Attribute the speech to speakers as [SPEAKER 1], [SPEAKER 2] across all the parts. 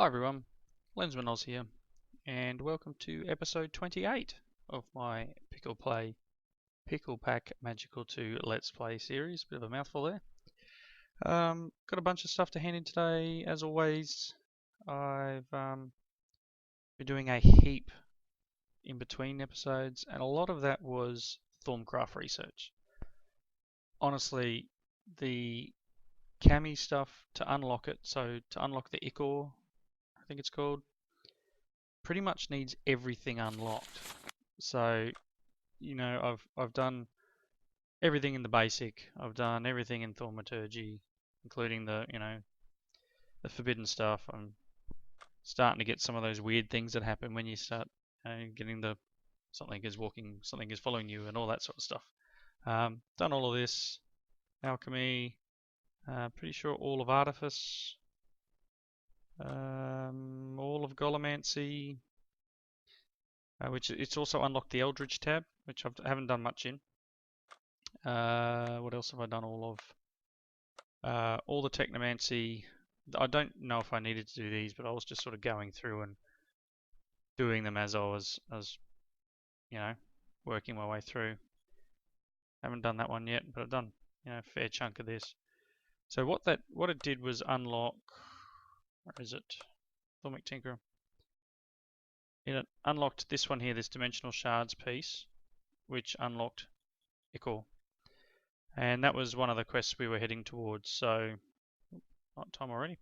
[SPEAKER 1] Hi everyone, Lensman Oz here, and welcome to episode 28 of my Pickle Pack Magical 2 Let's Play series. Bit of a mouthful there. Got a bunch of stuff to hand in today, as always. I've been doing a heap in between episodes, and a lot of that was Thorncraft research. Honestly, the Cami stuff to unlock it, so to unlock the Ichor, I think it's called, pretty much needs everything unlocked. So, I've done everything in the basic. I've done everything in Thaumaturgy, including the forbidden stuff. I'm starting to get some of those weird things that happen when you start getting something is following you, and all that sort of stuff. Done all of this. Alchemy. Pretty sure all of Artifice. All of Golomancy. Which it's also unlocked the Eldritch tab, which I haven't done much in. What else have I done all of? All the Technomancy. I don't know if I needed to do these, but I was just sort of going through and doing them as I was working my way through. Haven't done that one yet, but I've done a fair chunk of this. So what it did was unlock. Where is it? Thormic Tinkerer. It unlocked this one here, this Dimensional Shards piece, which unlocked Ichor. And that was one of the quests we were heading towards, so not time already.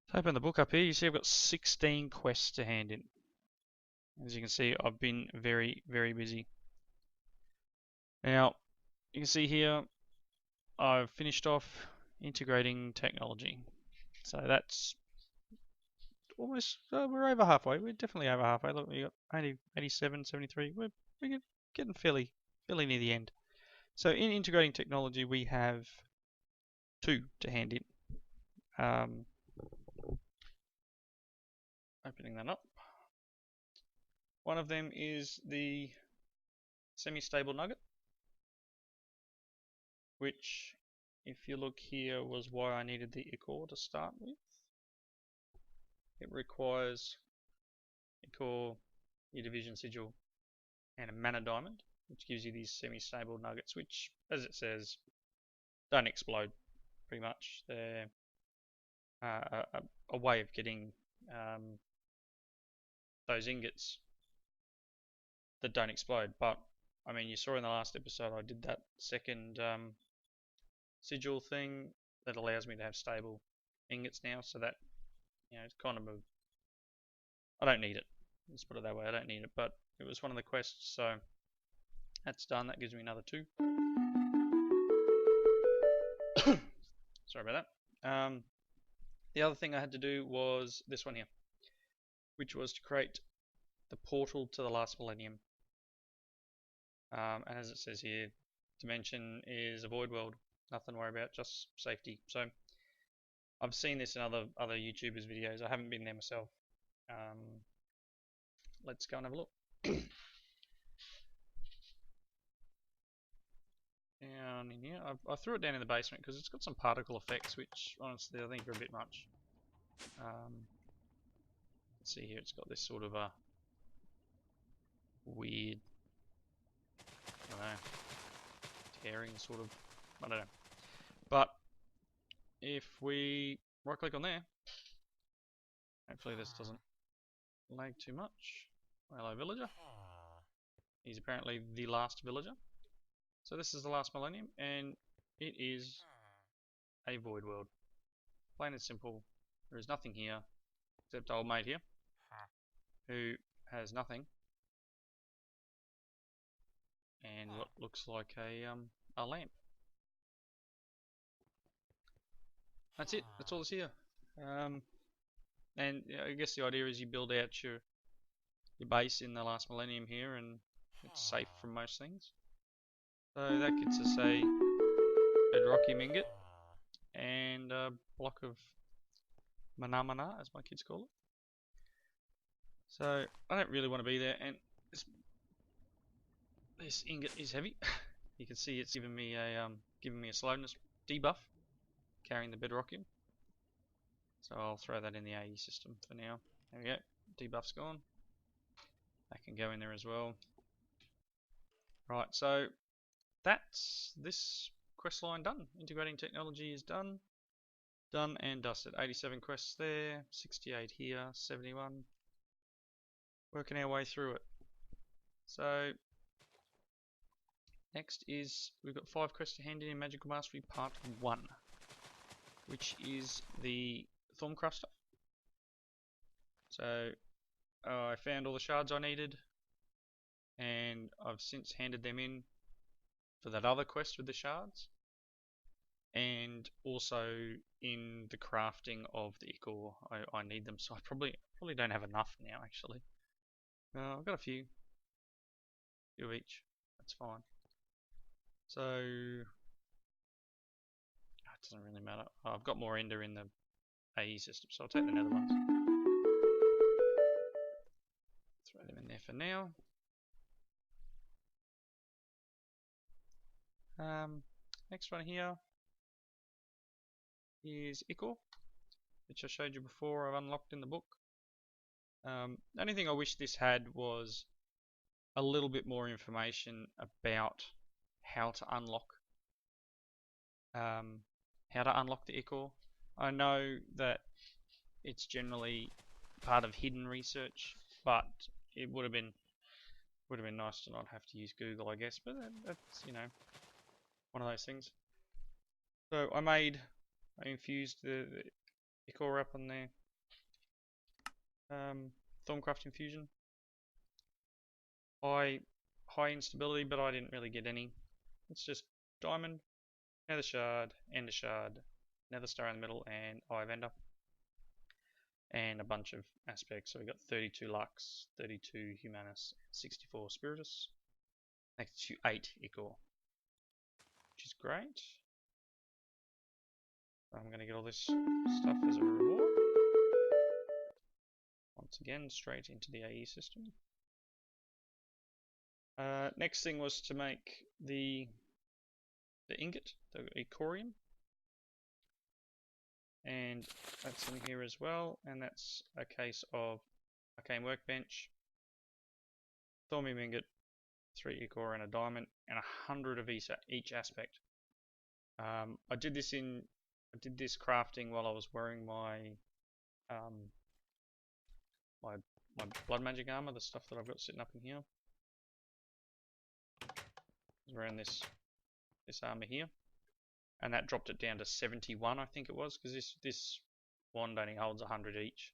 [SPEAKER 1] Let's open the book up here. You see I've got 16 quests to hand in. As you can see, I've been very, very busy. Now, you can see here, I've finished off integrating technology. So that's almost, we're over halfway. We're definitely over halfway. Look, we got 87, 73. We're getting fairly near the end. So in integrating technology, we have 2 to hand in. Opening that up. One of them is the semi-stable nugget, which, if you look here, was why I needed the Ichor to start with. It requires Ichor, your division sigil, and a mana diamond, which gives you these semi-stable nuggets, which, as it says, don't explode, pretty much. They're a way of getting those ingots that don't explode. But, I mean, you saw in the last episode I did that second sigil thing that allows me to have stable ingots now, so that, it's kind of I don't need it. Let's put it that way, I don't need it, but it was one of the quests, so that's done. That gives me another 2. Sorry about that. The other thing I had to do was this one here, which was to create the portal to the last millennium. And as it says here, dimension is a void world. Nothing to worry about, just safety. So I've seen this in other YouTubers' videos. I haven't been there myself. Let's go and have a look. Down in here, I threw it down in the basement because it's got some particle effects, which honestly I think are a bit much. Let's see here, it's got this sort of a weird, I don't know, tearing sort of, I don't know. But if we right click on there, hopefully this doesn't lag too much. Hello villager. He's apparently the last villager. So this is the last millennium, and it is a void world. Plain and simple. There is nothing here except old mate here, who has nothing, and what looks like a lamp. That's it. That's all that's here. And I guess the idea is you build out your base in the last millennium here, and it's safe from most things. So that gets us a bedrockium ingot and a block of mana, as my kids call it. So I don't really want to be there, and this ingot is heavy. You can see it's giving me a slowness debuff, carrying the bedrockium. So I'll throw that in the AE system for now. There we go. Debuff's gone. That can go in there as well. Right, so that's this quest line done. Integrating technology is done. Done and dusted. 87 quests there, 68 here, 71. Working our way through it. So next is we've got 5 quests to hand in Magical Mastery Part 1, which is the Thorncraft stuff. So I found all the shards I needed, and I've since handed them in for that other quest with the shards, and also in the crafting of the ichor I need them, so I probably don't have enough now actually. I've got a few of each, that's fine. So it doesn't really matter. I've got more ender in the AE system, so I'll take the nether ones. Throw them in there for now. Next one here is ichor, which I showed you before. I've unlocked in the book. The only thing I wish this had was a little bit more information about how to unlock the ichor. I know that it's generally part of hidden research, but it would have been nice to not have to use Google, I guess. But that's, you know, one of those things. So I infused the ichor up on there. Thorncraft infusion. High instability, but I didn't really get any. It's just diamond, nether shard, ender shard, nether star in the middle, and eye of ender. And a bunch of aspects. So we got 32 Lux, 32 Humanus, 64 Spiritus. Next to 8 ichor, which is great. I'm going to get all this stuff as a reward. Once again, straight into the AE system. Next thing was to make the ingot, the Echorium. And that's in here as well, and that's a case of Arcane Workbench, Thormium Ingot, 3 ichor and a diamond, and 100 of each aspect. I did this crafting while I was wearing my my blood magic armor, the stuff that I've got sitting up in here. I was wearing this armor here, and that dropped it down to 71, I think it was, because this wand only holds 100 each.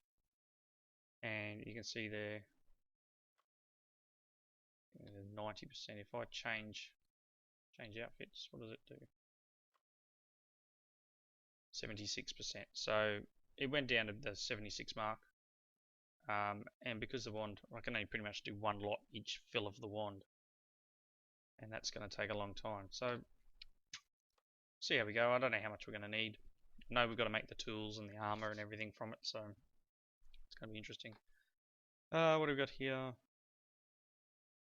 [SPEAKER 1] And you can see there 90%. If I change outfits, what does it do? 76%. So it went down to the 76 mark. And because the wand, I can only pretty much do one lot each fill of the wand, and that's going to take a long time. So see how we go. I don't know how much we're going to need. I know we've got to make the tools and the armor and everything from it, so it's going to be interesting. What have we got here?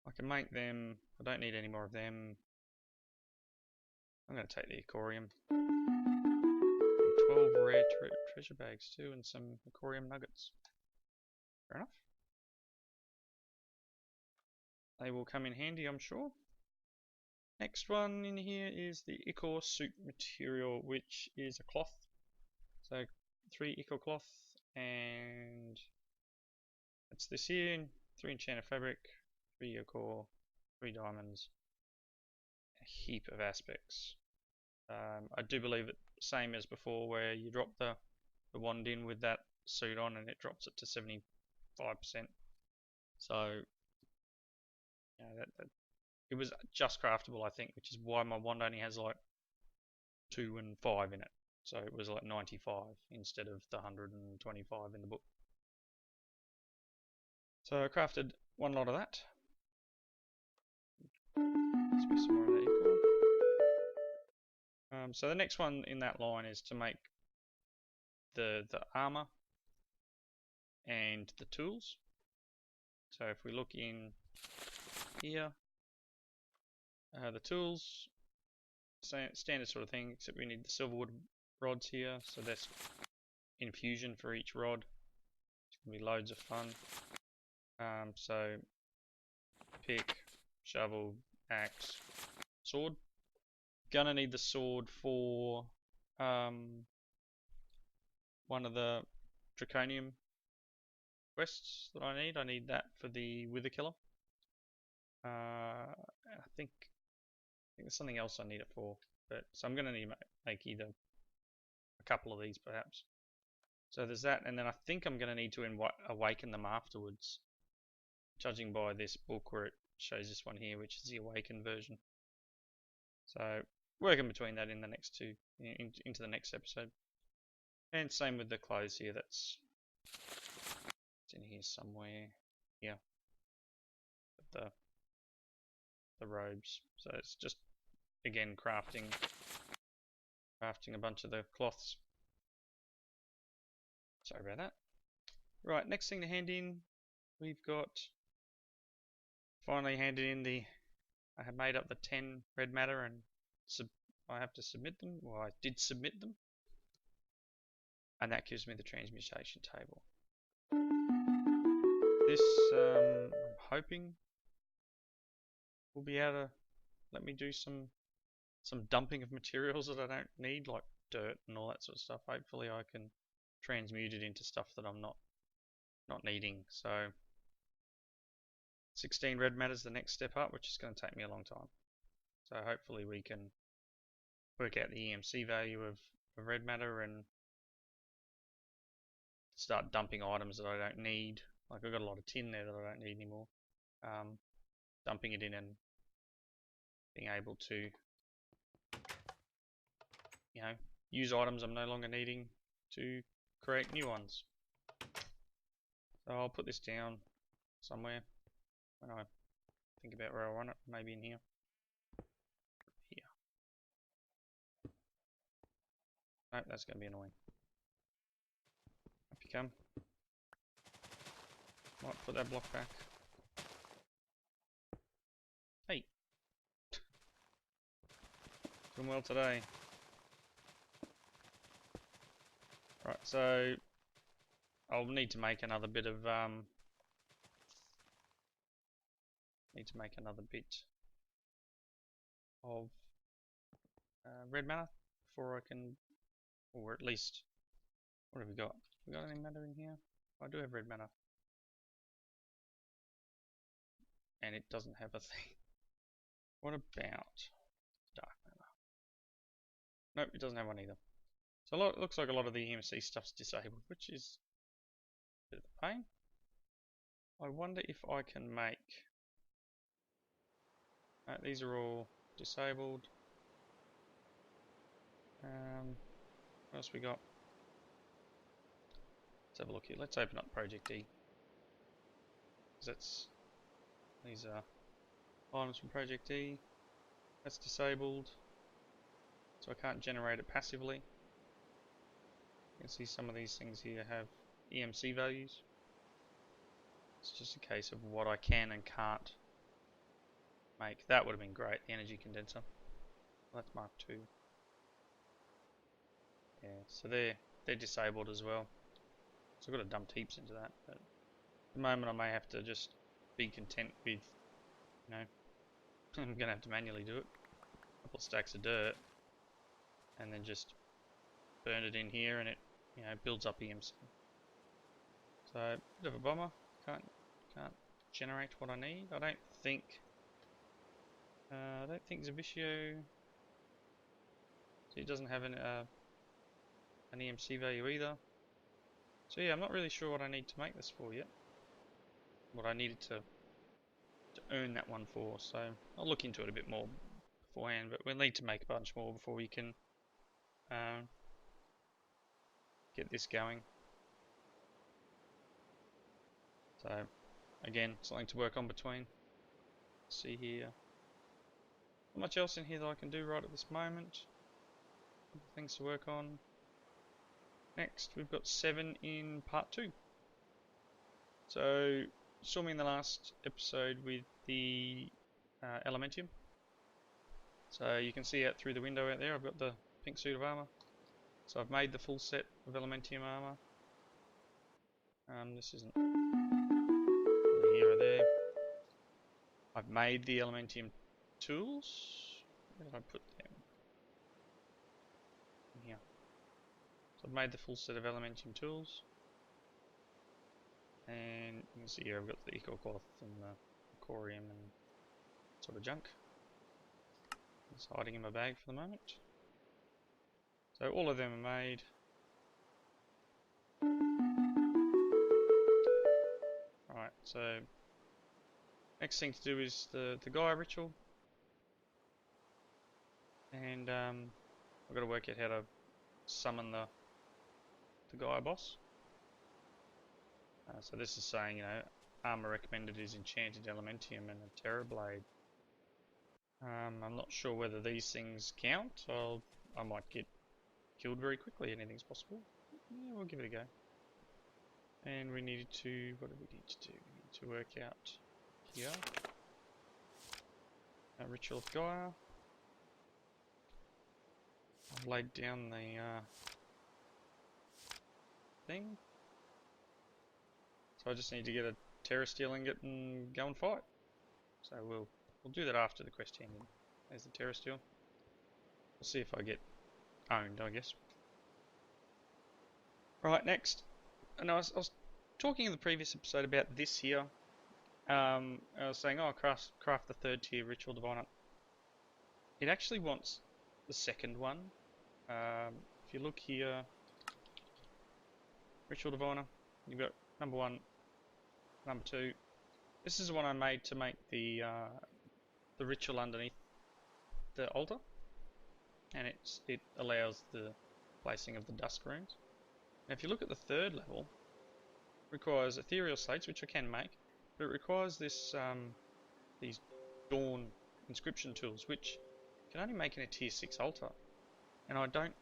[SPEAKER 1] I can make them. I don't need any more of them. I'm going to take the Echorium. 12 rare treasure bags too, and some Echorium nuggets. Fair enough. They will come in handy, I'm sure. Next one in here is the ichor suit material, which is a cloth. So 3 ichor cloth, and that's this here. 3 enchanted fabric, 3 ichor, 3 diamonds, a heap of aspects. I do believe it's the same as before, where you drop the wand in with that suit on, and it drops it to 75%. So you know, that it was just craftable, I think, which is why my wand only has like 2 and 5 in it. So it was like 95 instead of the 125 in the book. So I crafted one lot of that. Let's make some more of that ichor. So the next one in that line is to make the armor and the tools. So if we look in here, the tools, standard sort of thing, except we need the silverwood rods here, so that's infusion for each rod. It's going to be loads of fun. So pick, shovel, axe, sword. Gonna need the sword for one of the draconium quests that I need. I need that for the Wither Killer. I think there's something else I need it for, but so I'm gonna need to make either a couple of these perhaps. So there's that, and then I think I'm gonna need to awaken them afterwards, judging by this book where it shows this one here, which is the awakened version. So working between that in the next two, into the next episode. And same with the clothes here. It's in here somewhere. Yeah, the robes. So it's just again crafting a bunch of the cloths. Sorry about that. Right, next thing to hand in, we've got finally handed in I have made up the 10 red matter and I have to submit them. Well, I did submit them. And that gives me the transmutation table. This, I'm hoping will be able to let me do some dumping of materials that I don't need, like dirt and all that sort of stuff. Hopefully I can transmute it into stuff that I'm not needing. So 16 red matter is the next step up, which is going to take me a long time. So hopefully we can work out the EMC value of red matter and start dumping items that I don't need. Like I've got a lot of tin there that I don't need anymore. Dumping it in and being able to, you know, use items I'm no longer needing to create new ones. So I'll put this down somewhere when I think about where I want it. Maybe in here. Here. Nope, that's going to be annoying. Up you come. Might put that block back. Hey! Doing well today. Right, so I'll need to make another bit of red matter before I can, or at least, what have we got? We got any matter in here? I do have red matter. And it doesn't have a thing. What about dark matter? Nope, it doesn't have one either. So it looks like a lot of the EMC stuff's disabled, which is a bit of a pain. I wonder if I can make... these are all disabled. What else we got? Let's have a look here. Let's open up Project E. These are items from Project E. That's disabled, so I can't generate it passively. You can see some of these things here have EMC values. It's just a case of what I can and can't make. That would have been great, the energy condenser. That's Mark II. Yeah, so they're disabled as well. So I've got to dump heaps into that. But at the moment I may have to just be content with, you know, I'm going to have to manually do it. A couple of stacks of dirt. And then just burn it in here and it, you know, builds up EMC. So, a bit of a bummer. Can't generate what I need. I don't think Zavishio... It doesn't have an EMC value either. So yeah, I'm not really sure what I need to make this for yet. What I needed to earn that one for. So I'll look into it a bit more beforehand. But we'll need to make a bunch more before we can get this going. So again, something to work on between. Let's see here. Not much else in here that I can do right at this moment. Things to work on. Next, we've got 7 in part 2. So, you saw me in the last episode with the Elementium. So you can see out through the window out there, I've got the pink suit of armor. So I've made the full set of Elementium armor. This isn't here or there. I've made the Elementium tools. Where did I put them? In here. So I've made the full set of Elementium tools. And you can see here I've got the eco cloth and the corium and sort of junk. It's hiding in my bag for the moment. So all of them are made. Alright, so next thing to do is the Gaia ritual. And I've got to work out how to summon the Gaia boss. So this is saying, you know, armor recommended is enchanted elementium and a terror blade. I'm not sure whether these things count. I might get killed very quickly. Anything's possible. Yeah, we'll give it a go. And we needed to, what do we need to do? We need to work out here. Ritual of Gaia. I've laid down the thing. So I just need to get a Terra Steel ingot and go and fight. So we'll do that after the quest ended. There's the Terra Steel. We'll see if I get owned, I guess. Right, next. And I was talking in the previous episode about this here. I was saying, oh, craft the 3rd tier Ritual Diviner. It actually wants the 2nd one. If you look here, Ritual Diviner, you've got number 1, number 2. This is the one I made to make the ritual underneath the altar, and it allows the placing of the dusk runes. Now, if you look at the 3rd level, it requires ethereal slates, which I can make, but it requires this these dawn inscription tools, which you can only make in a tier 6 altar, and I don't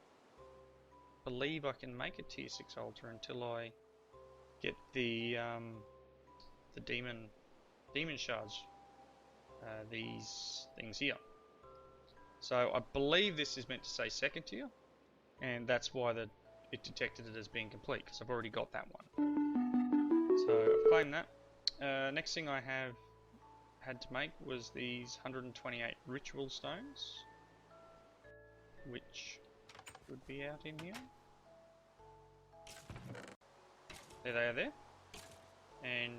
[SPEAKER 1] believe I can make a tier 6 altar until I get the demon shards, these things here. So I believe this is meant to say 2nd tier, and that's why it detected it as being complete, because I've already got that one. So I've claimed that. Next thing I had to make was these 128 ritual stones, which would be out in here. There they are there. And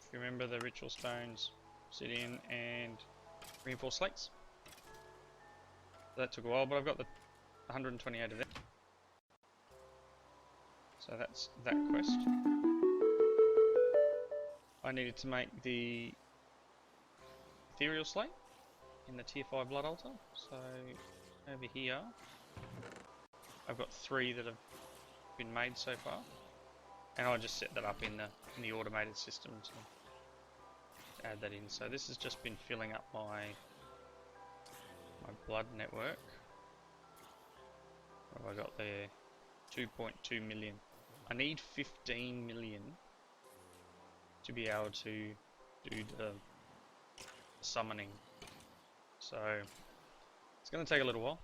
[SPEAKER 1] if you remember, the ritual stones sit in and reinforce slates. That took a while, but I've got the 128 of them. So that's that quest. I needed to make the ethereal slate in the tier 5 blood altar. So over here, I've got 3 that have been made so far, and I'll just set that up in the automated system to add that in. So this has just been filling up my blood network. What have I got there? 2.2 million. I need 15 million to be able to do the summoning. So it's going to take a little while.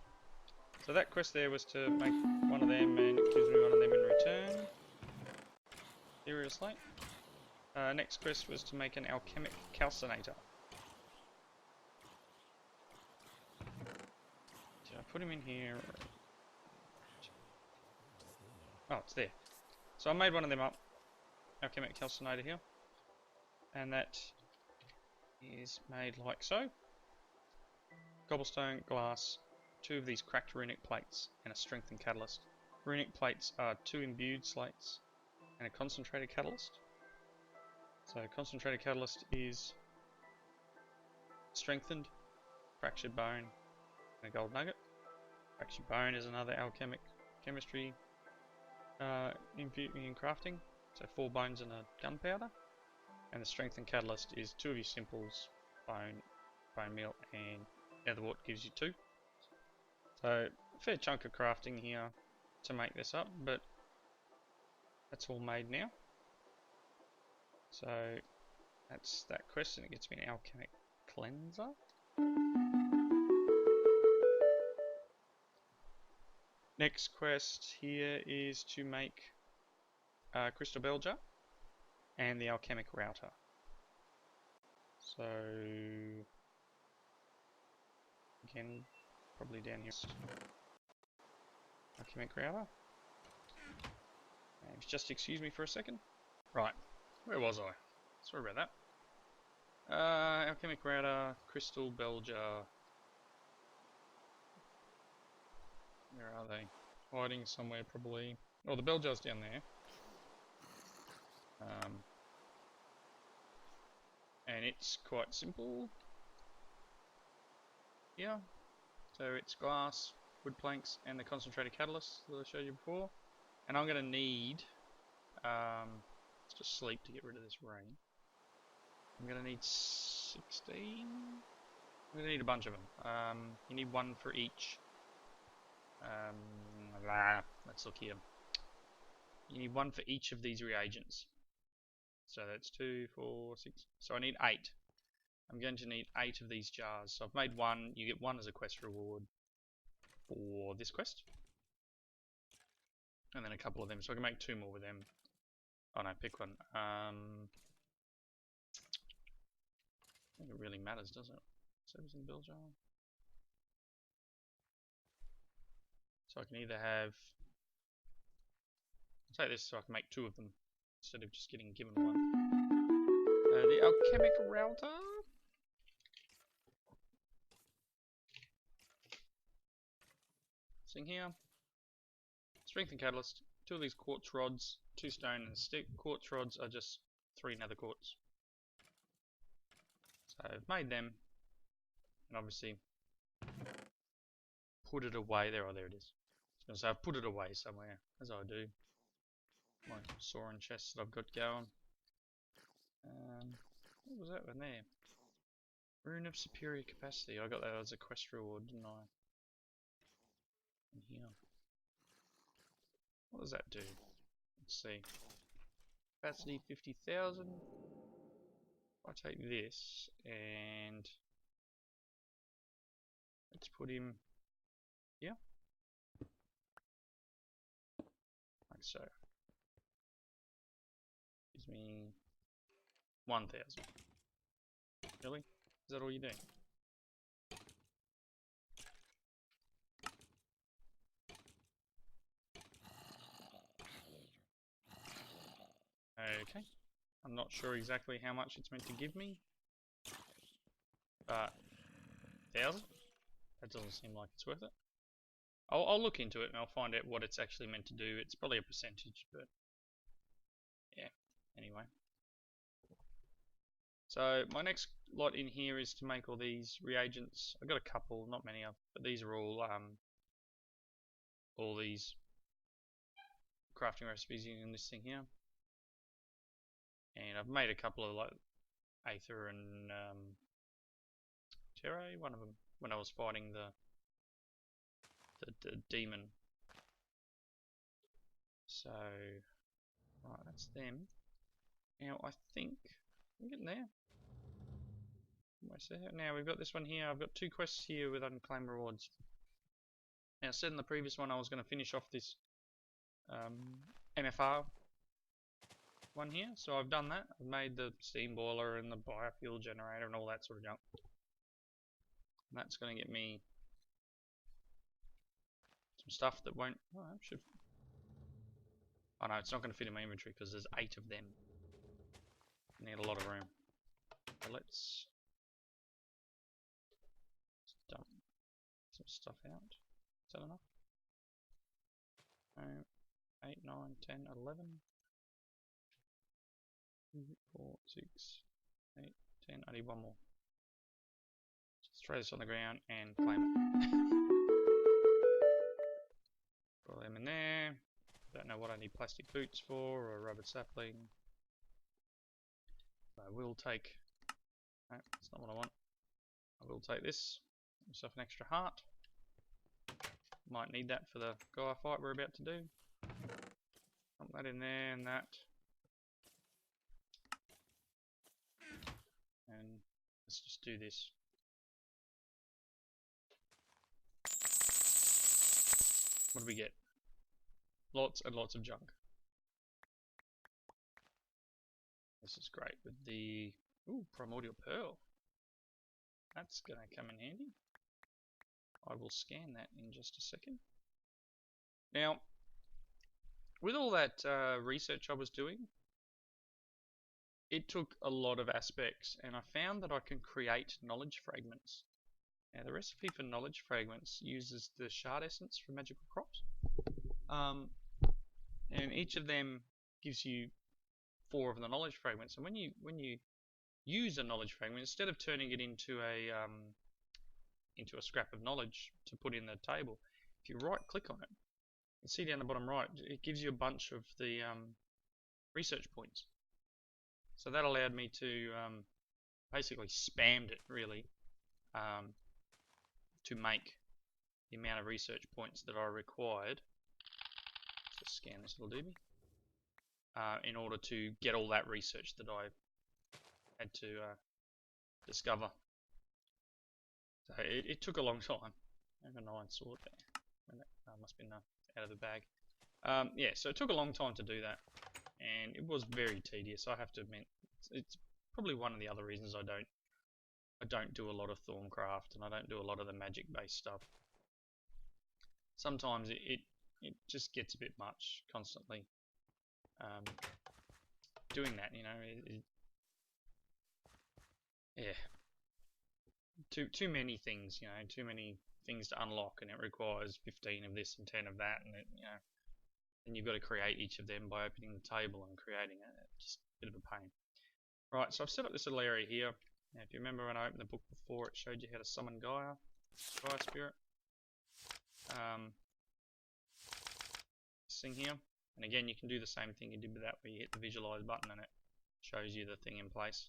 [SPEAKER 1] So that quest there was to make one of them, and it gives me one of them in return. Ethereal slate. Next quest was to make an alchemic calcinator. Did I put him in here? Oh, it's there. So I made one of them up. Alchemic calcinator here. And that is made like so. Cobblestone, glass, 2 of these cracked runic plates, and a strengthened catalyst. Runic plates are 2 imbued slates and a concentrated catalyst. So concentrated catalyst is strengthened, fractured bone, and a gold nugget. Fractured bone is another alchemic chemistry in crafting. So 4 bones and a gunpowder. And the strengthened catalyst is 2 of your simples, bone meal, and netherwort gives you 2. So a fair chunk of crafting here to make this up, but that's all made now. So that's that quest, and it gets me an alchemic cleanser. Next quest here is to make Crystal Bell Jar and the Alchemic Router. So, again, probably down here. Alchemic Router. And just excuse me for a second. Right, where was I? Sorry about that. Alchemic Router, Crystal Bell Jar. Where are they? Hiding somewhere probably. Oh, the bell jar's down there. And it's quite simple. Yeah. So it's glass, wood planks, and the concentrated catalyst that I showed you before. And I'm going to need... let's just sleep to get rid of this rain. I'm going to need 16... I'm going to need a bunch of them. You need one for each. Let's look here. You need one for each of these reagents. So that's 2, 4, 6. So I need 8. I'm going to need 8 of these jars. So I've made one. You get one as a quest reward for this quest. And then a couple of them. So I can make 2 more with them. Oh no, pick one. I don't think it really matters, does it? Service in build jar. So I can either have... I'll take this so I can make 2 of them instead of just getting given one. The Alchemic Router. Thing here. Strength and Catalyst. 2 of these quartz rods, 2 stone and stick. Quartz rods are just 3 nether quartz. So I've made them. And obviously put it away. There it is. So I've put it away somewhere, as I do. My Soren chest that I've got going. What was that one there? Rune of Superior Capacity. I got that as a quest reward, didn't I? In here. What does that do? Let's see. Capacity 50,000. I take this and let's put him here. Like so. Gives me 1,000. Really? Is that all you're doing? Okay. I'm not sure exactly how much it's meant to give me. But 1,000? That doesn't seem like it's worth it. I'll look into it and I'll find out what it's actually meant to do. It's probably a percentage, but yeah. Anyway. So my next lot in here is to make all these reagents. I've got a couple, not many of, but these are all these crafting recipes using this thing here. And I've made a couple of like Aether and Terra, one of them when I was fighting the demon. So right, that's them. Now I think I'm getting there. Almost there. Now we've got this one here. I've got 2 quests here with unclaimed rewards. Now I said in the previous one I was going to finish off this MFR one here, so I've done that. I've made the steam boiler and the biofuel generator and all that sort of junk. And that's going to get me some stuff that won't... Oh, should... Oh no, it's not going to fit in my inventory because there's 8 of them. I need a lot of room. So let's dump some stuff out. Is that enough? 8, 9, 10, 11. 4, 6, 8, 10. I need one more. Just throw this on the ground and claim it. Put them in there. Don't know what I need plastic boots for or a rubber sapling. I will take... No, that's not what I want. I will take this. Get myself an extra heart. Might need that for the Gaia fight we're about to do. Put that in there and that. And let's just do this. What do we get? Lots and lots of junk. This is great with the primordial pearl. That's going to come in handy. I will scan that in just a second. Now, with all that research I was doing, it took a lot of aspects, and I found that I can create knowledge fragments. Now, the recipe for knowledge fragments uses the shard essence from magical crops, and each of them gives you 4 of the knowledge fragments. And when you use a knowledge fragment, instead of turning it into a scrap of knowledge to put in the table, if you right click on it, you can see down the bottom right, it gives you a bunch of the research points. So that allowed me to basically spammed it really to make the amount of research points that I required. Let's just scan this little doobie. In order to get all that research that I had to discover. So it took a long time. I have an iron sword there. That must have been out of the bag. Yeah, so it took a long time to do that, and it was very tedious. I have to admit, it's probably one of the other reasons I don't do a lot of Thorncraft, and I don't do a lot of the magic-based stuff. Sometimes it just gets a bit much constantly doing that, you know. Yeah, too many things, you know, too many things to unlock, and it requires 15 of this and 10 of that, and you know, and you've got to create each of them by opening the table and creating it. It's just a bit of a pain. Right, so I've set up this little area here. Now, if you remember when I opened the book before, it showed you how to summon Gaia Spirit. This thing here, and again, you can do the same thing you did with that, where you hit the visualize button and it shows you the thing in place.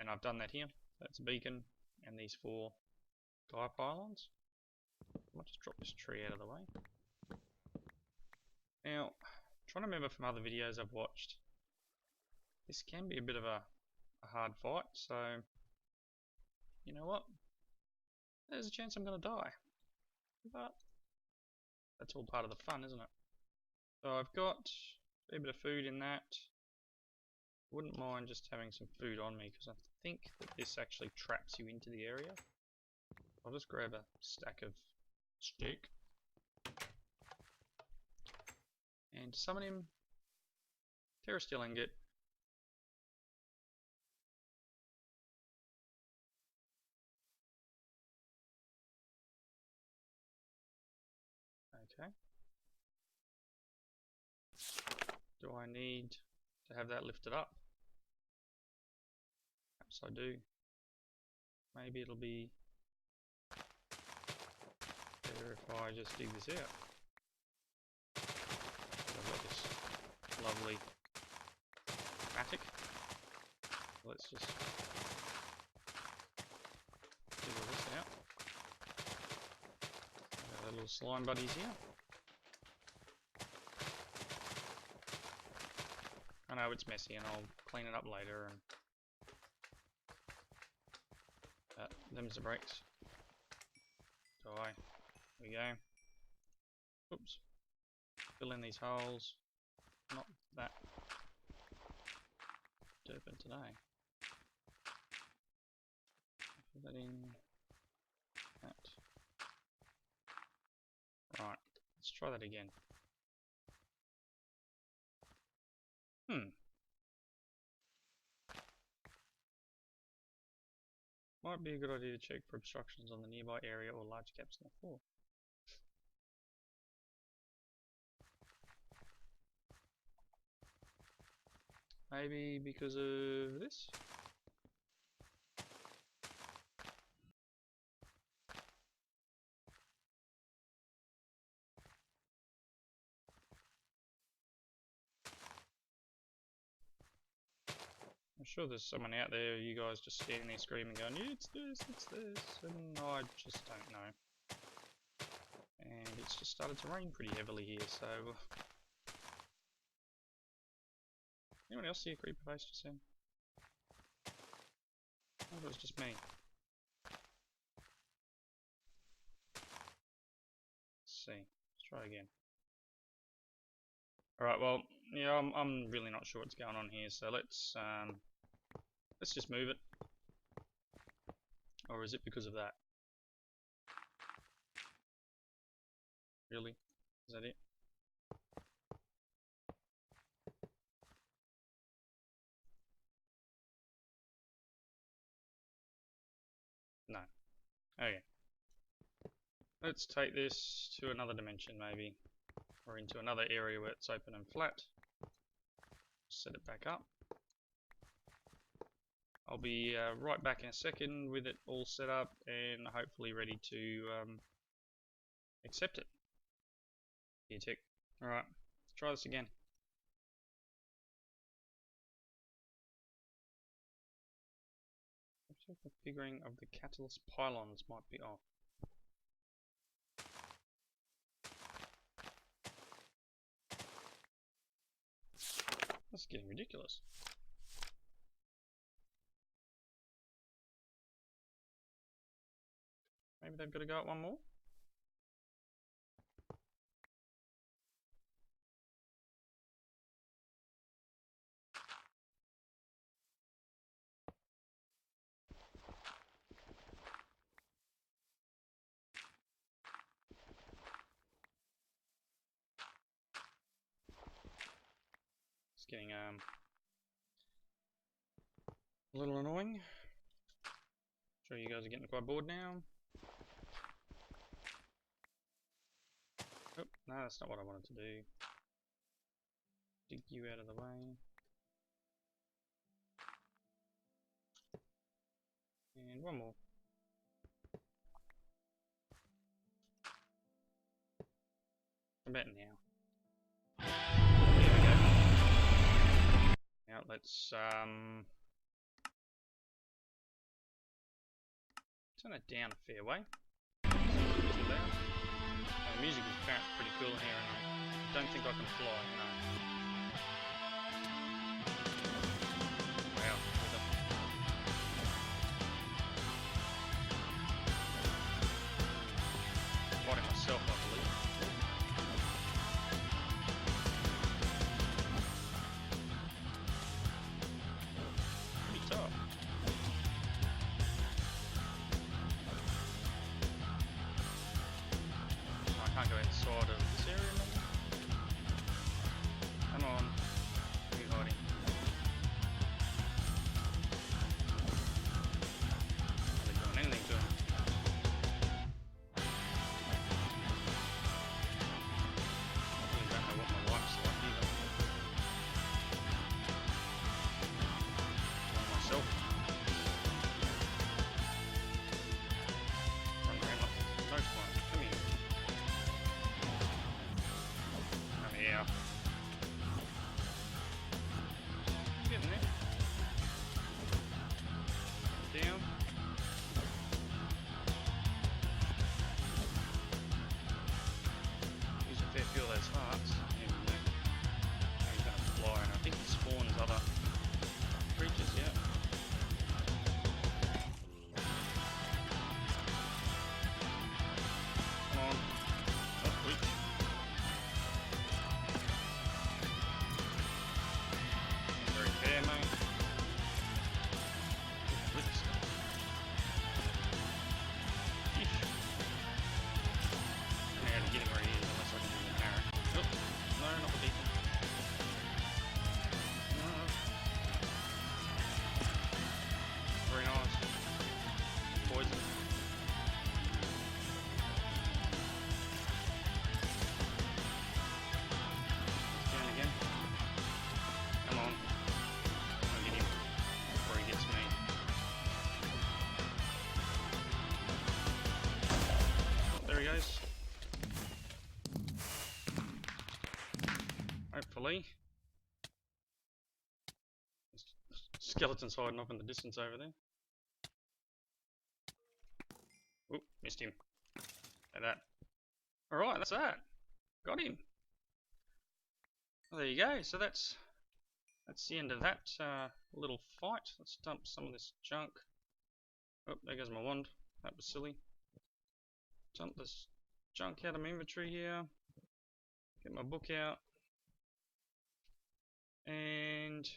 [SPEAKER 1] And I've done that here. That's a beacon and these 4 Gaia pylons. I might just drop this tree out of the way. Now, I'm trying to remember from other videos I've watched, this can be a bit of a hard fight, so you know what? There's a chance I'm going to die. But that's all part of the fun, isn't it? So I've got a bit of food in that. Wouldn't mind just having some food on me, because I think that this actually traps you into the area. I'll just grab a stack of steak and summon him. Terrasteel ingot. Okay. Do I need to have that lifted up? Perhaps I do. Maybe it'll be better if I just dig this out. I've got this lovely attic. Let's just dig all this out. Got our little slime buddies here. I know it's messy, and I'll clean it up later. And them's the brakes. Die. There we go. Oops. Fill in these holes. Not that derping today. Fill that in. That. Right. Let's try that again. Might be a good idea to check for obstructions on the nearby area or large gaps in the floor. Maybe because of this? I'm sure there's someone out there, you guys just standing there screaming going, yeah, it's this, and I just don't know. And it's just started to rain pretty heavily here, so... Anyone else see a creeper face just then? I thought it was just me. Try again. Alright, well, yeah, I'm really not sure what's going on here, so let's just move it. Or is it because of that? Really? Is that it? No. Okay. Let's take this to another dimension maybe. Or into another area where it's open and flat. Set it back up. I'll be right back in a second with it all set up and hopefully ready to accept it. Here, tick. Alright, let's try this again. The figuring of the catalyst pylons might be off. That's getting ridiculous. Maybe they've got to go at one more? It's getting a little annoying. Sure you guys are getting quite bored now. Oh, no, that's not what I wanted to do. Dig you out of the way. And one more. About now. There we go. Now let's turn it down a fair way. Too loud. The music is apparently pretty cool in here, and I don't think I can fly. No. Wow. Fighting myself, I believe. Pretty tough. I can't go outside of this area, maybe? Come on. Where are you hiding? Are they doing anything to him? I really don't know what my life's like either. By myself. Run around like no fun. Come here. Come here. Getting there. Down. Use a fair few of those hearts. Here we go. Now he's gonna fly, and I think he spawns other creatures, yeah. Come on. Not quick. Very fair, mate. With stuff. Fish. I don't know how to get him where he is unless I can use an arrow. Oh, no, not the beacon. No. Very nice. Poison. Down again. Come on. I'll get him before he gets me. Oh, there he goes. Hopefully. Skeleton's hiding off in the distance over there. Oop, missed him. Like that. Alright, that's that. Got him. Well, there you go. So that's the end of that little fight. Let's dump some of this junk. Oh, there goes my wand. That was silly. Dump this junk out of my inventory here. Get my book out. And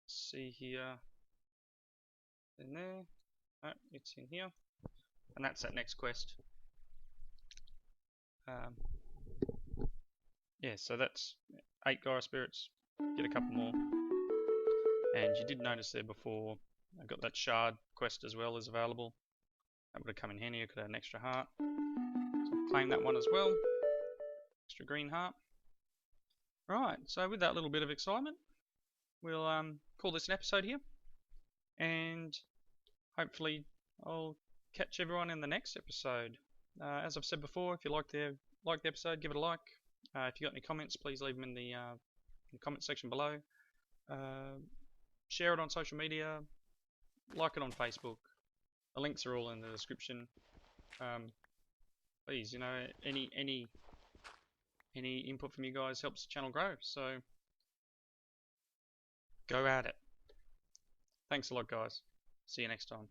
[SPEAKER 1] see here. In there. No, it's in here. And that's that next quest. Yeah, so that's 8 Gyro Spirits. Get a couple more. And you did notice there before, I got that Shard quest as well is available. That would have come in handy. I could have an extra heart. So I'll claim that one as well. Extra green heart. Right, so with that little bit of excitement, we'll call this an episode here. And hopefully I'll catch everyone in the next episode. As I've said before, if you like the episode, give it a like. If you got any comments, please leave them in the comment section below. Share it on social media. Like it on Facebook. The links are all in the description. Please, you know, any input from you guys helps the channel grow. So go at it. Thanks a lot, guys. See you next time.